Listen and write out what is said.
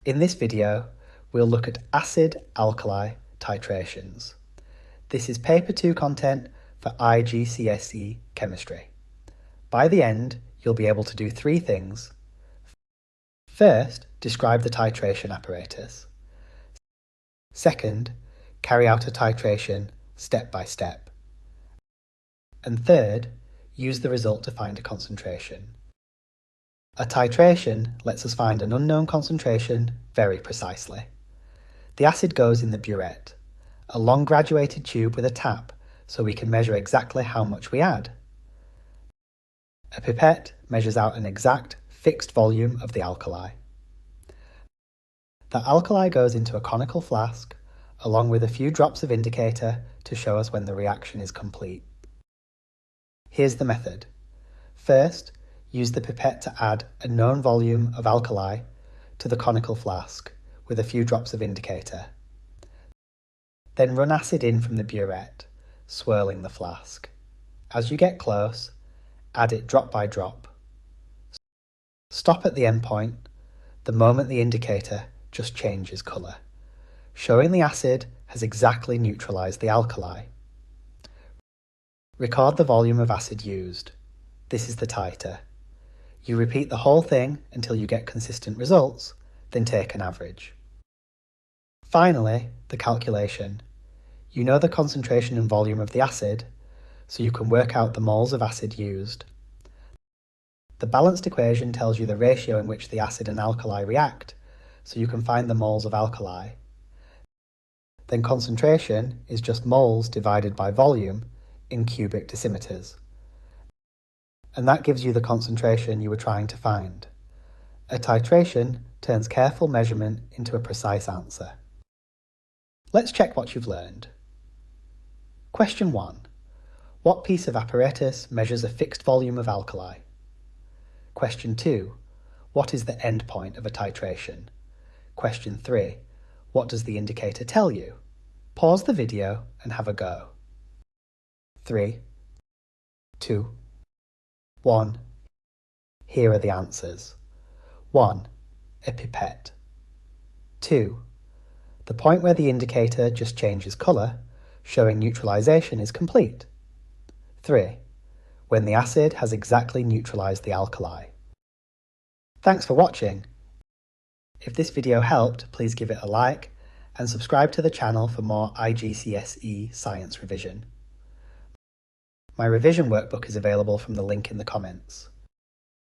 In this video, we'll look at acid-alkali titrations. This is paper 2 content for IGCSE Chemistry. By the end, you'll be able to do 3 things. First, describe the titration apparatus. Second, carry out a titration step by step. And third, use the result to find a concentration. A titration lets us find an unknown concentration very precisely. The acid goes in the burette, a long graduated tube with a tap so we can measure exactly how much we add. A pipette measures out an exact fixed volume of the alkali. The alkali goes into a conical flask along with a few drops of indicator to show us when the reaction is complete. Here's the method. First, use the pipette to add a known volume of alkali to the conical flask with a few drops of indicator. Then run acid in from the burette, swirling the flask. As you get close, add it drop by drop. Stop at the end point, the moment the indicator just changes colour, showing the acid has exactly neutralised the alkali. Record the volume of acid used. This is the titer. You repeat the whole thing until you get consistent results, then take an average. Finally, the calculation. You know the concentration and volume of the acid, so you can work out the moles of acid used. The balanced equation tells you the ratio in which the acid and alkali react, so you can find the moles of alkali. Then concentration is just moles divided by volume in cubic decimeters. And that gives you the concentration you were trying to find. A titration turns careful measurement into a precise answer. Let's check what you've learned. Question 1. What piece of apparatus measures a fixed volume of alkali? Question 2. What is the end point of a titration? Question 3. What does the indicator tell you? Pause the video and have a go. 3, 2, 1. Here are the answers. 1. A pipette. 2. The point where the indicator just changes colour, showing neutralisation is complete. 3. When the acid has exactly neutralised the alkali. Thanks for watching. If this video helped, please give it a like and subscribe to the channel for more IGCSE science revision. My revision workbook is available from the link in the comments.